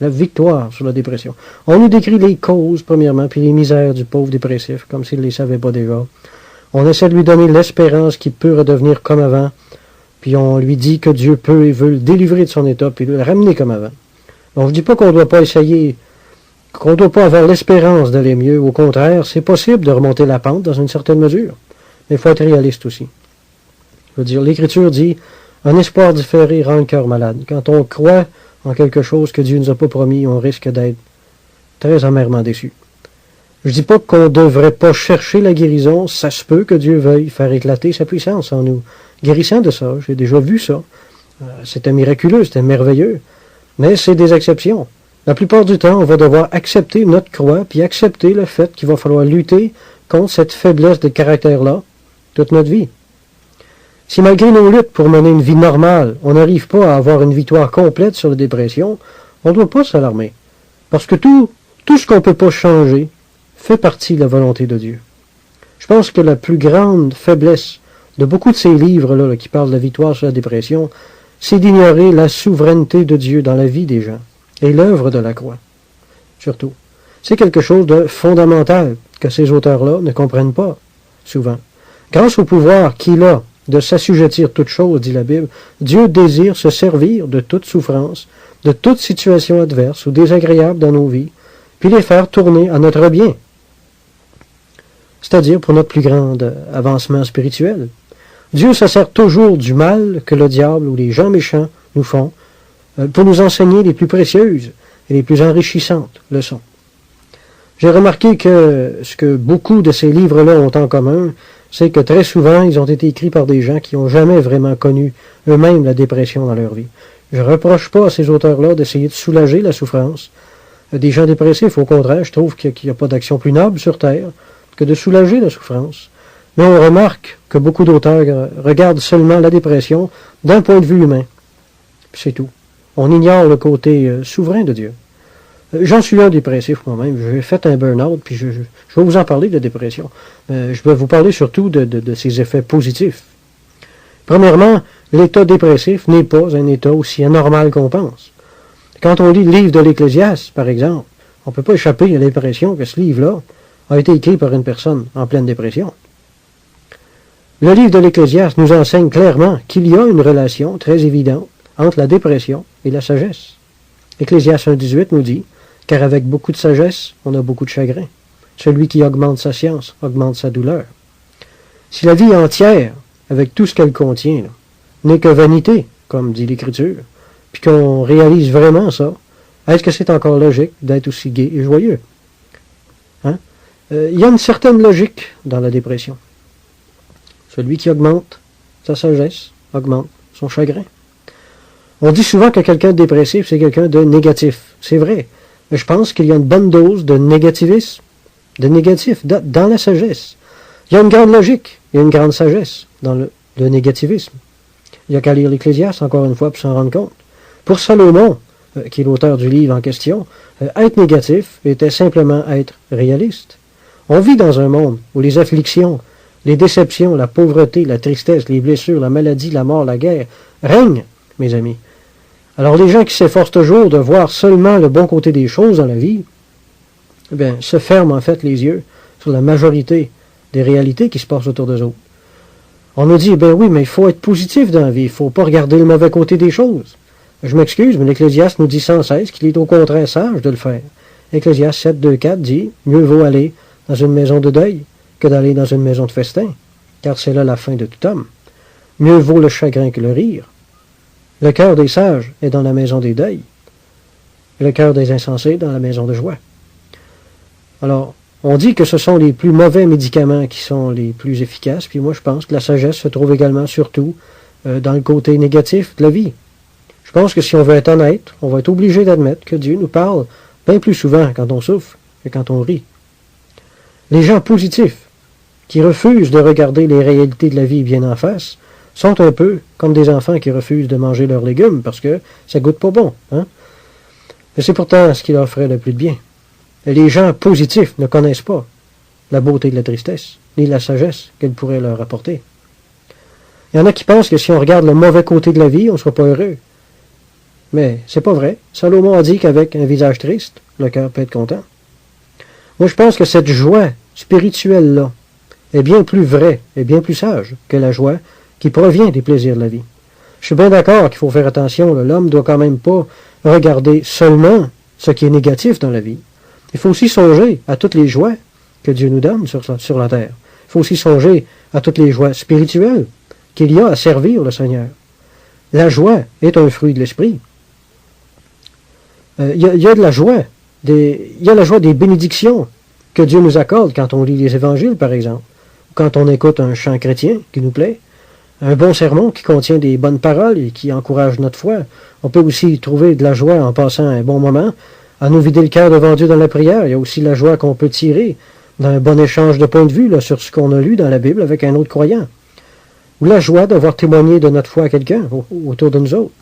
La victoire sur la dépression. On nous décrit les causes, premièrement, puis les misères du pauvre dépressif, comme s'il ne les savait pas déjà. On essaie de lui donner l'espérance qu'il peut redevenir comme avant, puis on lui dit que Dieu peut et veut le délivrer de son état, puis le ramener comme avant. On ne dit pas qu'on ne doit pas essayer, qu'on ne doit pas avoir l'espérance d'aller mieux. Au contraire, c'est possible de remonter la pente dans une certaine mesure. Mais il faut être réaliste aussi. Je veux dire, l'Écriture dit, un espoir différé rend le cœur malade. Quand on croit en quelque chose que Dieu ne nous a pas promis, on risque d'être très amèrement déçu. Je ne dis pas qu'on ne devrait pas chercher la guérison. Ça se peut que Dieu veuille faire éclater sa puissance en nous guérissant de ça. J'ai déjà vu ça. C'était miraculeux, c'était merveilleux. Mais c'est des exceptions. La plupart du temps, on va devoir accepter notre croix, puis accepter le fait qu'il va falloir lutter contre cette faiblesse de caractère-là toute notre vie. Si malgré nos luttes pour mener une vie normale, on n'arrive pas à avoir une victoire complète sur la dépression, on ne doit pas s'alarmer. Parce que tout ce qu'on ne peut pas changer fait partie de la volonté de Dieu. Je pense que la plus grande faiblesse de beaucoup de ces livres-là qui parlent de la victoire sur la dépression, c'est d'ignorer la souveraineté de Dieu dans la vie des gens et l'œuvre de la croix, surtout. C'est quelque chose de fondamental que ces auteurs-là ne comprennent pas, souvent. Grâce au pouvoir qu'il a de s'assujettir toutes choses, dit la Bible, Dieu désire se servir de toute souffrance, de toute situation adverse ou désagréable dans nos vies, puis les faire tourner à notre bien, c'est-à-dire pour notre plus grand avancement spirituel. Dieu se sert toujours du mal que le diable ou les gens méchants nous font pour nous enseigner les plus précieuses et les plus enrichissantes leçons. J'ai remarqué que ce que beaucoup de ces livres-là ont en commun, c'est que très souvent, ils ont été écrits par des gens qui n'ont jamais vraiment connu eux-mêmes la dépression dans leur vie. Je ne reproche pas à ces auteurs-là d'essayer de soulager la souffrance des gens dépressifs. Au contraire, je trouve qu'il n'y a pas d'action plus noble sur Terre que de soulager la souffrance. Mais on remarque que beaucoup d'auteurs regardent seulement la dépression d'un point de vue humain. Puis c'est tout. On ignore le côté souverain de Dieu. J'en suis un dépressif moi-même. J'ai fait un burn-out, puis je vais vous en parler de dépression. Je vais vous parler surtout de ses effets positifs. Premièrement, l'état dépressif n'est pas un état aussi anormal qu'on pense. Quand on lit le livre de l'Ecclésiaste, par exemple, on ne peut pas échapper à l'impression que ce livre-là a été écrit par une personne en pleine dépression. Le livre de l'Ecclésiaste nous enseigne clairement qu'il y a une relation très évidente entre la dépression et la sagesse. Ecclésiaste 1,18 nous dit « Car avec beaucoup de sagesse, on a beaucoup de chagrin. Celui qui augmente sa science augmente sa douleur. » Si la vie entière, avec tout ce qu'elle contient, n'est que vanité, comme dit l'Écriture, puis qu'on réalise vraiment ça, est-ce que c'est encore logique d'être aussi gai et joyeux? Il y a une certaine logique dans la dépression. Celui qui augmente sa sagesse augmente son chagrin. On dit souvent que quelqu'un de dépressif, c'est quelqu'un de négatif. C'est vrai. Mais je pense qu'il y a une bonne dose de négativisme, de négatif, dans la sagesse. Il y a une grande logique et une grande sagesse dans le négativisme. Il n'y a qu'à lire l'Ecclésiaste, encore une fois, pour s'en rendre compte. Pour Salomon, qui est l'auteur du livre en question, être négatif était simplement être réaliste. On vit dans un monde où les afflictions, les déceptions, la pauvreté, la tristesse, les blessures, la maladie, la mort, la guerre règnent, mes amis. Alors les gens qui s'efforcent toujours de voir seulement le bon côté des choses dans la vie, se ferment en fait les yeux sur la majorité des réalités qui se passent autour d'eux autres. On nous dit, oui, mais il faut être positif dans la vie, il ne faut pas regarder le mauvais côté des choses. Je m'excuse, mais l'Ecclésiaste nous dit sans cesse qu'il est au contraire sage de le faire. Ecclésiaste 7, 2, 4 dit, mieux vaut aller dans une maison de deuil que d'aller dans une maison de festin, car c'est là la fin de tout homme. Mieux vaut le chagrin que le rire. Le cœur des sages est dans la maison des deuils, et le cœur des insensés dans la maison de joie. Alors, on dit que ce sont les plus mauvais médicaments qui sont les plus efficaces, puis moi je pense que la sagesse se trouve également surtout dans le côté négatif de la vie. Je pense que si on veut être honnête, on va être obligé d'admettre que Dieu nous parle bien plus souvent quand on souffre que quand on rit. Les gens positifs, qui refusent de regarder les réalités de la vie bien en face, sont un peu comme des enfants qui refusent de manger leurs légumes parce que ça goûte pas bon. Hein? Mais c'est pourtant ce qui leur ferait le plus de bien. Et les gens positifs ne connaissent pas la beauté de la tristesse, ni la sagesse qu'elle pourrait leur apporter. Il y en a qui pensent que si on regarde le mauvais côté de la vie, on ne sera pas heureux. Mais c'est pas vrai. Salomon a dit qu'avec un visage triste, le cœur peut être content. Moi, je pense que cette joie spirituelle-là est bien plus vraie et bien plus sage que la joie qui provient des plaisirs de la vie. Je suis bien d'accord qu'il faut faire attention. L'homme ne doit quand même pas regarder seulement ce qui est négatif dans la vie. Il faut aussi songer à toutes les joies que Dieu nous donne sur la terre. Il faut aussi songer à toutes les joies spirituelles qu'il y a à servir le Seigneur. La joie est un fruit de l'esprit. Il y a de la joie. Il y a la joie des bénédictions que Dieu nous accorde quand on lit les évangiles, par exemple, ou quand on écoute un chant chrétien qui nous plaît, un bon sermon qui contient des bonnes paroles et qui encourage notre foi. On peut aussi trouver de la joie en passant un bon moment, à nous vider le cœur devant Dieu dans la prière. Il y a aussi la joie qu'on peut tirer d'un bon échange de points de vue là, sur ce qu'on a lu dans la Bible avec un autre croyant. Ou la joie d'avoir témoigné de notre foi à quelqu'un autour de nous autres.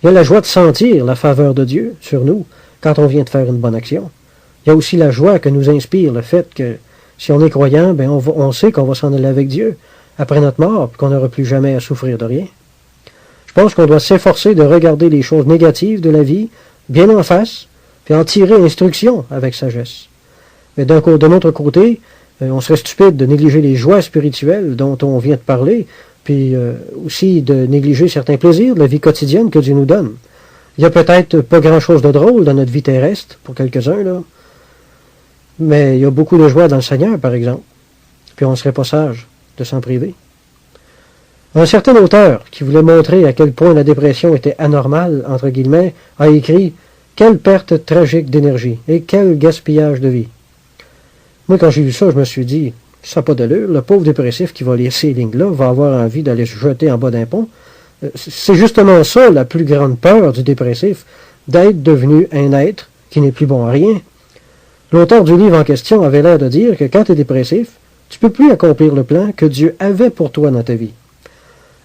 Il y a la joie de sentir la faveur de Dieu sur nous quand on vient de faire une bonne action. Il y a aussi la joie que nous inspire le fait que si on est croyant, ben on sait qu'on va s'en aller avec Dieu après notre mort, puis qu'on n'aura plus jamais à souffrir de rien. Je pense qu'on doit s'efforcer de regarder les choses négatives de la vie bien en face, puis en tirer instruction avec sagesse. Mais de notre côté, on serait stupide de négliger les joies spirituelles dont on vient de parler, puis aussi de négliger certains plaisirs de la vie quotidienne que Dieu nous donne. Il y a peut-être pas grand-chose de drôle dans notre vie terrestre, pour quelques-uns, là, mais il y a beaucoup de joie dans le Seigneur, par exemple. Puis on ne serait pas sage de s'en priver. Un certain auteur, qui voulait montrer à quel point la dépression était anormale, entre guillemets, a écrit « Quelle perte tragique d'énergie et quel gaspillage de vie ». Moi, quand j'ai lu ça, je me suis dit « Ça n'a pas d'allure, le pauvre dépressif qui va lire ces lignes-là va avoir envie d'aller se jeter en bas d'un pont. » C'est justement ça, la plus grande peur du dépressif, d'être devenu un être qui n'est plus bon à rien. L'auteur du livre en question avait l'air de dire que quand tu es dépressif, tu ne peux plus accomplir le plan que Dieu avait pour toi dans ta vie.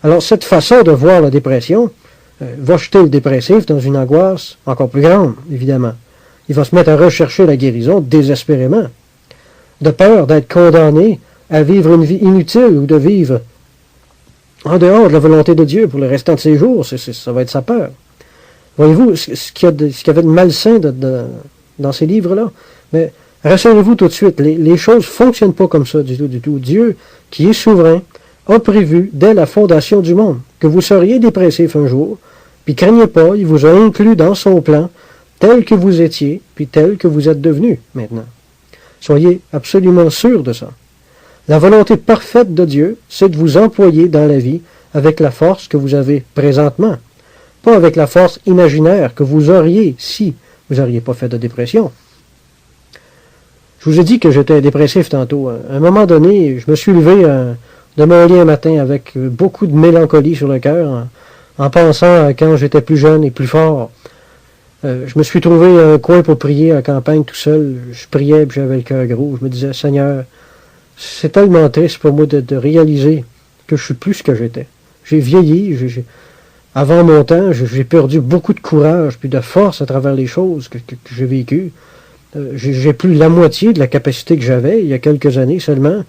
Alors, cette façon de voir la dépression va jeter le dépressif dans une angoisse encore plus grande, évidemment. Il va se mettre à rechercher la guérison désespérément, de peur d'être condamné à vivre une vie inutile ou de vivre en dehors de la volonté de Dieu pour le restant de ses jours. Ça va être sa peur. Voyez-vous ce qu'il y avait de malsain dans ces livres-là? Mais rassurez-vous tout de suite, les choses ne fonctionnent pas comme ça du tout. Dieu, qui est souverain, a prévu dès la fondation du monde que vous seriez dépressif un jour, puis craignez pas, il vous a inclus dans son plan tel que vous étiez, puis tel que vous êtes devenu maintenant. Soyez absolument sûrs de ça. La volonté parfaite de Dieu, c'est de vous employer dans la vie avec la force que vous avez présentement, pas avec la force imaginaire que vous auriez si vous n'auriez pas fait de dépression. Je vous ai dit que j'étais dépressif tantôt. À un moment donné, je me suis levé de mon lit un matin avec beaucoup de mélancolie sur le cœur, en pensant à quand j'étais plus jeune et plus fort. Je me suis trouvé un coin pour prier à la campagne tout seul. Je priais et j'avais le cœur gros. Je me disais, Seigneur, c'est tellement triste pour moi de réaliser que je suis plus ce que j'étais. J'ai vieilli, avant mon temps, j'ai perdu beaucoup de courage puis de force à travers les choses que j'ai vécues. J'ai plus la moitié de la capacité que j'avais il y a quelques années seulement.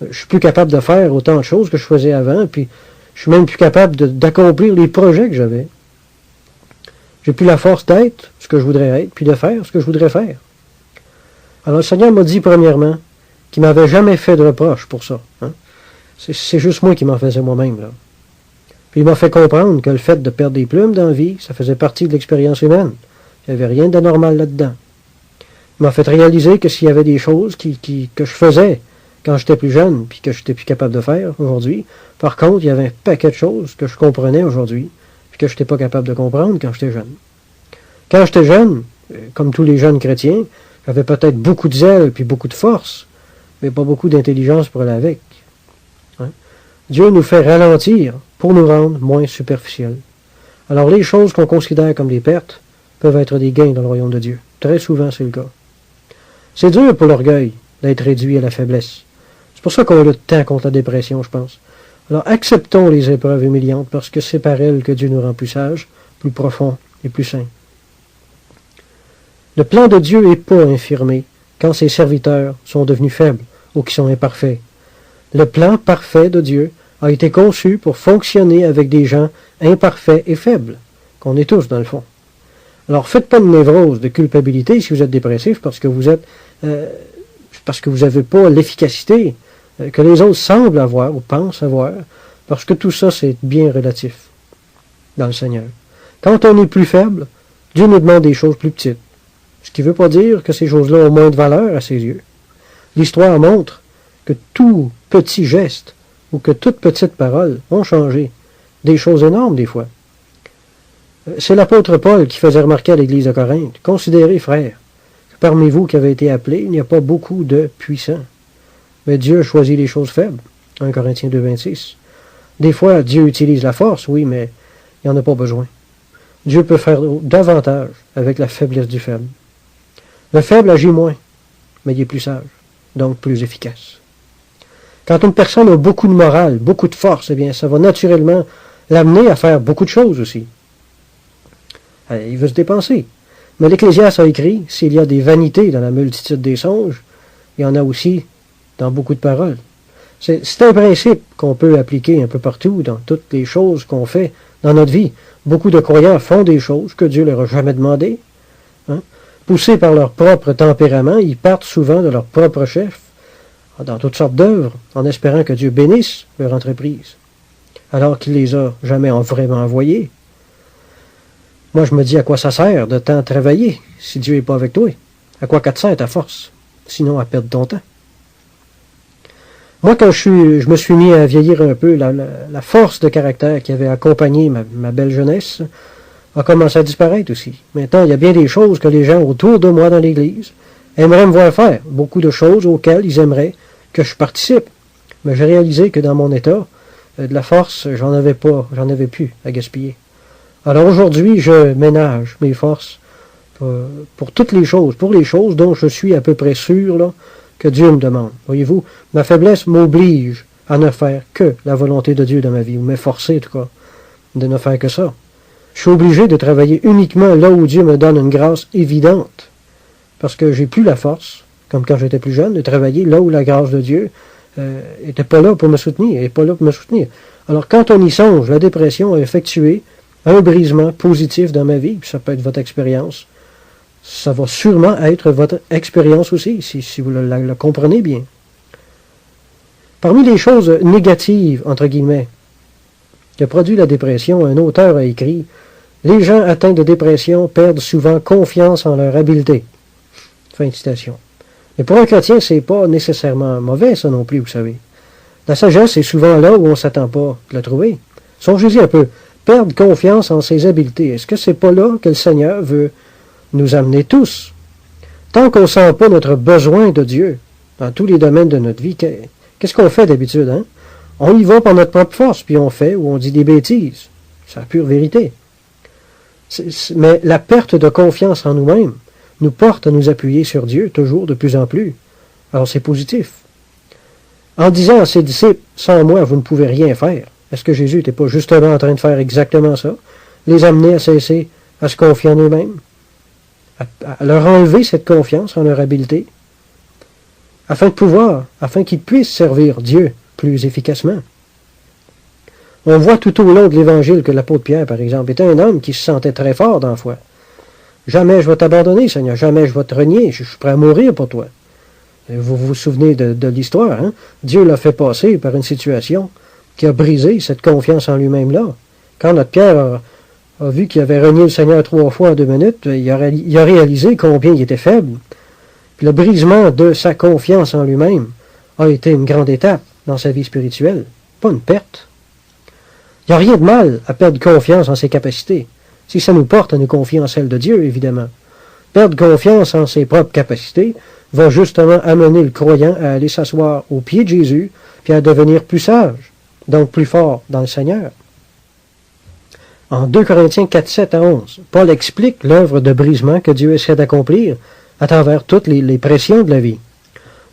Je suis plus capable de faire autant de choses que je faisais avant, puis je suis même plus capable d'accomplir les projets que j'avais. J'ai plus la force d'être ce que je voudrais être, puis de faire ce que je voudrais faire. Alors le Seigneur m'a dit premièrement qu'il m'avait jamais fait de reproche pour ça. Hein? C'est juste moi qui m'en faisais moi-même, là. Puis il m'a fait comprendre que le fait de perdre des plumes dans la vie, ça faisait partie de l'expérience humaine. Il n'y avait rien d'anormal là-dedans. Il m'a fait réaliser que s'il y avait des choses que je faisais quand j'étais plus jeune, puis que je n'étais plus capable de faire aujourd'hui, par contre, il y avait un paquet de choses que je comprenais aujourd'hui, puis que je n'étais pas capable de comprendre quand j'étais jeune. Quand j'étais jeune, comme tous les jeunes chrétiens, j'avais peut-être beaucoup de zèle puis beaucoup de force, mais pas beaucoup d'intelligence pour aller avec. Hein? Dieu nous fait ralentir pour nous rendre moins superficiels. Alors les choses qu'on considère comme des pertes peuvent être des gains dans le royaume de Dieu. Très souvent, c'est le cas. C'est dur pour l'orgueil d'être réduit à la faiblesse. C'est pour ça qu'on lutte tant contre la dépression, je pense. Alors acceptons les épreuves humiliantes parce que c'est par elles que Dieu nous rend plus sages, plus profonds et plus saints. Le plan de Dieu n'est pas infirmé quand ses serviteurs sont devenus faibles ou qui sont imparfaits. Le plan parfait de Dieu a été conçu pour fonctionner avec des gens imparfaits et faibles, qu'on est tous dans le fond. Alors faites pas de névrose, de culpabilité si vous êtes dépressif parce que vous n'avez pas l'efficacité que les autres semblent avoir ou pensent avoir, parce que tout ça c'est bien relatif dans le Seigneur. Quand on est plus faible, Dieu nous demande des choses plus petites. Ce qui ne veut pas dire que ces choses-là ont moins de valeur à ses yeux. L'histoire montre que tout petit geste ou que toute petite parole ont changé. Des choses énormes des fois. C'est l'apôtre Paul qui faisait remarquer à l'église de Corinthe, « Considérez, frères, que parmi vous qui avez été appelés, il n'y a pas beaucoup de puissants. Mais Dieu choisit les choses faibles. » 1 Corinthiens 2, 26. Des fois, Dieu utilise la force, oui, mais il n'y en a pas besoin. Dieu peut faire davantage avec la faiblesse du faible. Le faible agit moins, mais il est plus sage, donc plus efficace. Quand une personne a beaucoup de morale, beaucoup de force, eh bien, ça va naturellement l'amener à faire beaucoup de choses aussi. Il veut se dépenser. Mais l'Ecclésiaste a écrit, s'il y a des vanités dans la multitude des songes, il y en a aussi dans beaucoup de paroles. C'est un principe qu'on peut appliquer un peu partout, dans toutes les choses qu'on fait dans notre vie. Beaucoup de croyants font des choses que Dieu leur a jamais demandées. Poussés par leur propre tempérament, ils partent souvent de leur propre chef, dans toutes sortes d'œuvres, en espérant que Dieu bénisse leur entreprise, alors qu'il les a jamais vraiment envoyés. Moi, je me dis, à quoi ça sert de tant travailler si Dieu n'est pas avec toi? À quoi ça te sert ta force? Sinon, à perdre ton temps. Moi, quand je me suis mis à vieillir un peu, la force de caractère qui avait accompagné ma belle jeunesse a commencé à disparaître aussi. Maintenant, il y a bien des choses que les gens autour de moi dans l'Église aimeraient me voir faire. Beaucoup de choses auxquelles ils aimeraient que je participe. Mais j'ai réalisé que dans mon état, de la force, j'en avais plus à gaspiller. Alors aujourd'hui, je ménage mes forces pour toutes les choses, pour les choses dont je suis à peu près sûr là, que Dieu me demande. Voyez-vous, ma faiblesse m'oblige à ne faire que la volonté de Dieu dans ma vie, ou m'efforcer en tout cas de ne faire que ça. Je suis obligé de travailler uniquement là où Dieu me donne une grâce évidente, parce que j'ai plus la force, comme quand j'étais plus jeune, de travailler là où la grâce de Dieu était pas là pour me soutenir, et pas là pour me soutenir. Alors quand on y songe, la dépression a effectué un brisement positif dans ma vie, puis ça peut être votre expérience. Ça va sûrement être votre expérience aussi, si vous la comprenez bien. Parmi les choses négatives, entre guillemets, qui a produit la dépression, un auteur a écrit « Les gens atteints de dépression perdent souvent confiance en leur habileté. » Fin de citation. Mais pour un chrétien, c'est pas nécessairement mauvais, ça non plus, vous savez. La sagesse est souvent là où on ne s'attend pas de la trouver. Songez-y un peu. Perdre confiance en ses habiletés. Est-ce que c'est pas là que le Seigneur veut nous amener tous? Tant qu'on ne sent pas notre besoin de Dieu dans tous les domaines de notre vie, qu'est-ce qu'on fait d'habitude, hein? On y va par notre propre force, puis on fait ou on dit des bêtises. C'est la pure vérité. Mais la perte de confiance en nous-mêmes nous porte à nous appuyer sur Dieu, toujours de plus en plus. Alors c'est positif. En disant à ses disciples, « Sans moi, vous ne pouvez rien faire », est-ce que Jésus n'était pas justement en train de faire exactement ça? Les amener à cesser à se confier en eux-mêmes? À leur enlever cette confiance en leur habileté? Afin qu'ils puissent servir Dieu plus efficacement. On voit tout au long de l'Évangile que l'apôtre Pierre, par exemple, était un homme qui se sentait très fort dans la foi. « Jamais je vais t'abandonner, Seigneur, jamais je vais te renier, je suis prêt à mourir pour toi. » Vous vous souvenez de l'histoire, hein? Dieu l'a fait passer par une situation qui a brisé cette confiance en lui-même-là. Quand notre Pierre a vu qu'il avait renié le Seigneur 3 fois en 2 minutes, il a réalisé combien il était faible. Puis le brisement de sa confiance en lui-même a été une grande étape dans sa vie spirituelle, pas une perte. Il n'y a rien de mal à perdre confiance en ses capacités, si ça nous porte à nous confier en celle de Dieu, évidemment. Perdre confiance en ses propres capacités va justement amener le croyant à aller s'asseoir aux pieds de Jésus, puis à devenir plus sage. donc plus fort dans le Seigneur. En 2 Corinthiens 4, 7 à 11, Paul explique l'œuvre de brisement que Dieu essaie d'accomplir à travers toutes les pressions de la vie.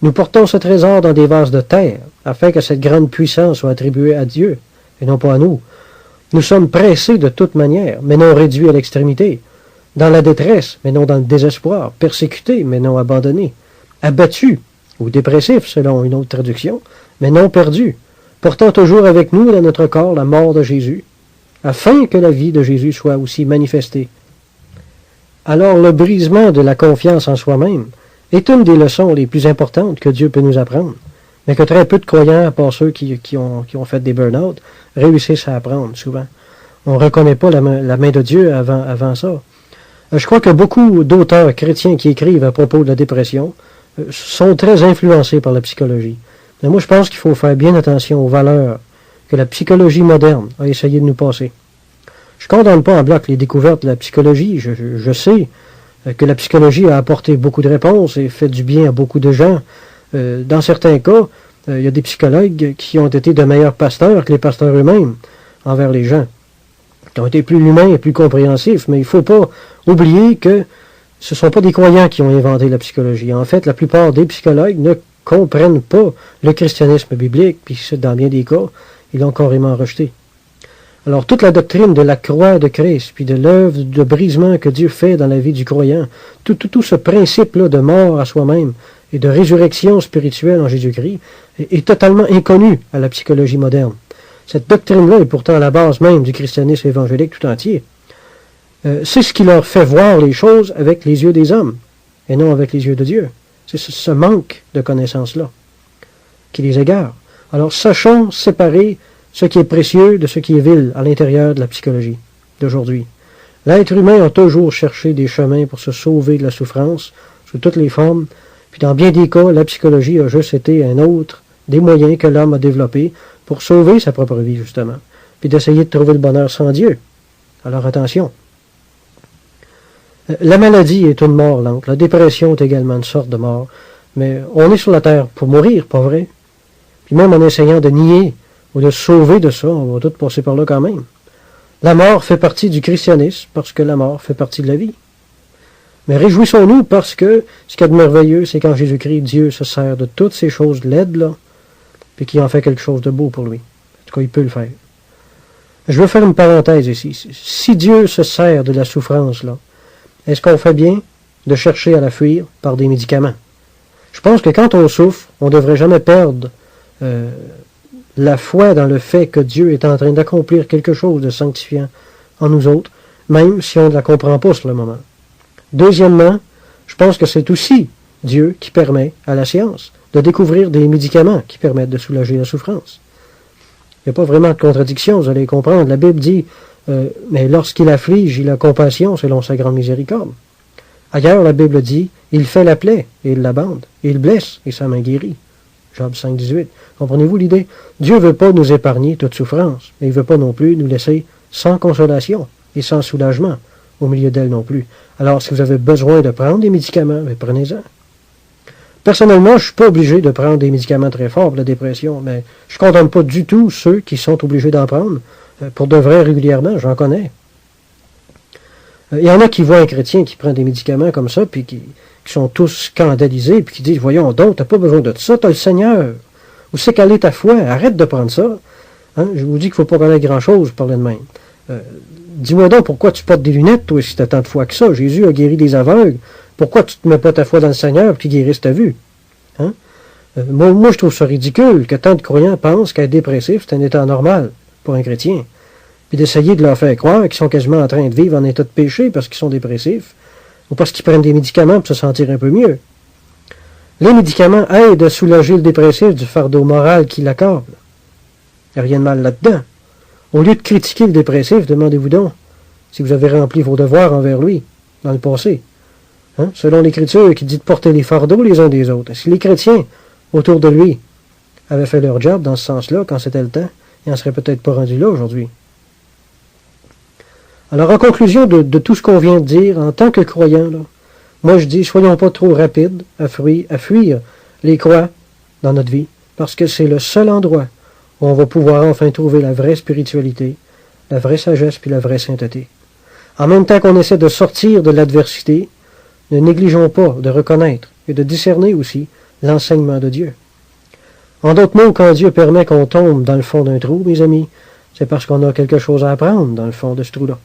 Nous portons ce trésor dans des vases de terre, afin que cette grande puissance soit attribuée à Dieu, et non pas à nous. Nous sommes pressés de toute manière, mais non réduits à l'extrémité, dans la détresse, mais non dans le désespoir, persécutés, mais non abandonnés, abattus, ou dépressifs, selon une autre traduction, mais non perdus, portant toujours avec nous dans notre corps la mort de Jésus, afin que la vie de Jésus soit aussi manifestée. Alors le brisement de la confiance en soi-même est une des leçons les plus importantes que Dieu peut nous apprendre, mais que très peu de croyants, à part ceux qui ont fait des burn-out, réussissent à apprendre souvent. On ne reconnaît pas la main de Dieu avant ça. Je crois que beaucoup d'auteurs chrétiens qui écrivent à propos de la dépression sont très influencés par la psychologie. Mais moi, je pense qu'il faut faire bien attention aux valeurs que la psychologie moderne a essayé de nous passer. Je ne condamne pas en bloc les découvertes de la psychologie. Je sais que la psychologie a apporté beaucoup de réponses et fait du bien à beaucoup de gens. Dans certains cas, il y a des psychologues qui ont été de meilleurs pasteurs que les pasteurs eux-mêmes envers les gens, qui ont été plus humains et plus compréhensifs. Mais il ne faut pas oublier que ce ne sont pas des croyants qui ont inventé la psychologie. En fait, la plupart des psychologues ne comprennent pas le christianisme biblique, puis dans bien des cas, ils l'ont carrément rejeté. Alors, toute la doctrine de la croix de Christ, puis de l'œuvre de brisement que Dieu fait dans la vie du croyant, tout ce principe-là de mort à soi-même et de résurrection spirituelle en Jésus-Christ est totalement inconnu à la psychologie moderne. Cette doctrine-là est pourtant à la base même du christianisme évangélique tout entier. C'est ce qui leur fait voir les choses avec les yeux des hommes, et non avec les yeux de Dieu. C'est ce manque de connaissance-là qui les égare. Alors, sachons séparer ce qui est précieux de ce qui est vil à l'intérieur de la psychologie d'aujourd'hui. L'être humain a toujours cherché des chemins pour se sauver de la souffrance, sous toutes les formes, puis dans bien des cas, la psychologie a juste été un autre des moyens que l'homme a développés pour sauver sa propre vie, justement, puis d'essayer de trouver le bonheur sans Dieu. Alors attention. La maladie est une mort lente. La dépression est également une sorte de mort. Mais on est sur la terre pour mourir, pas vrai? Puis même en essayant de nier ou de se sauver de ça, on va tout passer par là quand même. La mort fait partie du christianisme parce que la mort fait partie de la vie. Mais réjouissons-nous parce que ce qu'il y a de merveilleux, c'est qu'en Jésus-Christ, Dieu se sert de toutes ces choses laides là, puis qu'il en fait quelque chose de beau pour lui. En tout cas, il peut le faire. Je veux faire une parenthèse ici. Si Dieu se sert de la souffrance là, est-ce qu'on fait bien de chercher à la fuir par des médicaments? Je pense que quand on souffre, on ne devrait jamais perdre la foi dans le fait que Dieu est en train d'accomplir quelque chose de sanctifiant en nous autres, même si on ne la comprend pas sur le moment. Deuxièmement, je pense que c'est aussi Dieu qui permet à la science de découvrir des médicaments qui permettent de soulager la souffrance. Il n'y a pas vraiment de contradiction, vous allez comprendre. La Bible dit mais lorsqu'il afflige, il a compassion selon sa grande miséricorde. Ailleurs, la Bible dit, il fait la plaie et il la bande, et il blesse et sa main guérit. Job 5, 18. Comprenez-vous l'idée? Dieu ne veut pas nous épargner toute souffrance, mais il ne veut pas non plus nous laisser sans consolation et sans soulagement au milieu d'elle non plus. Alors, si vous avez besoin de prendre des médicaments, prenez-en. Personnellement, je ne suis pas obligé de prendre des médicaments très forts pour la dépression, mais je ne condamne pas du tout ceux qui sont obligés d'en prendre pour de vrai régulièrement, j'en connais. Il y en a qui voient un chrétien qui prend des médicaments comme ça, puis qui sont tous scandalisés, puis qui disent, voyons donc, tu n'as pas besoin de ça, tu as le Seigneur. Où c'est qu'elle est ta foi? Arrête de prendre ça. Hein? Je vous dis qu'il ne faut pas connaître grand-chose, parler de même. Dis-moi donc, pourquoi tu portes des lunettes, toi, si tu as tant de foi que ça? Jésus a guéri des aveugles. Pourquoi tu ne te mets pas ta foi dans le Seigneur, puis qu'il guérisse ta vue? Hein? Moi, je trouve ça ridicule que tant de croyants pensent qu'être dépressif, c'est un état normal pour un chrétien. Puis d'essayer de leur faire croire qu'ils sont quasiment en train de vivre en état de péché parce qu'ils sont dépressifs, ou parce qu'ils prennent des médicaments pour se sentir un peu mieux. Les médicaments aident à soulager le dépressif du fardeau moral qui l'accable. Il n'y a rien de mal là-dedans. Au lieu de critiquer le dépressif, demandez-vous donc si vous avez rempli vos devoirs envers lui dans le passé. Hein? Selon l'Écriture qui dit de porter les fardeaux les uns des autres. Si les chrétiens autour de lui avaient fait leur job dans ce sens-là, quand c'était le temps, ils n'en seraient peut-être pas rendus là aujourd'hui. Alors, en conclusion de tout ce qu'on vient de dire, en tant que croyants, moi je dis, soyons pas trop rapides à fuir les croix dans notre vie, parce que c'est le seul endroit où on va pouvoir enfin trouver la vraie spiritualité, la vraie sagesse puis la vraie sainteté. En même temps qu'on essaie de sortir de l'adversité, ne négligeons pas de reconnaître et de discerner aussi l'enseignement de Dieu. En d'autres mots, quand Dieu permet qu'on tombe dans le fond d'un trou, mes amis, c'est parce qu'on a quelque chose à apprendre dans le fond de ce trou-là.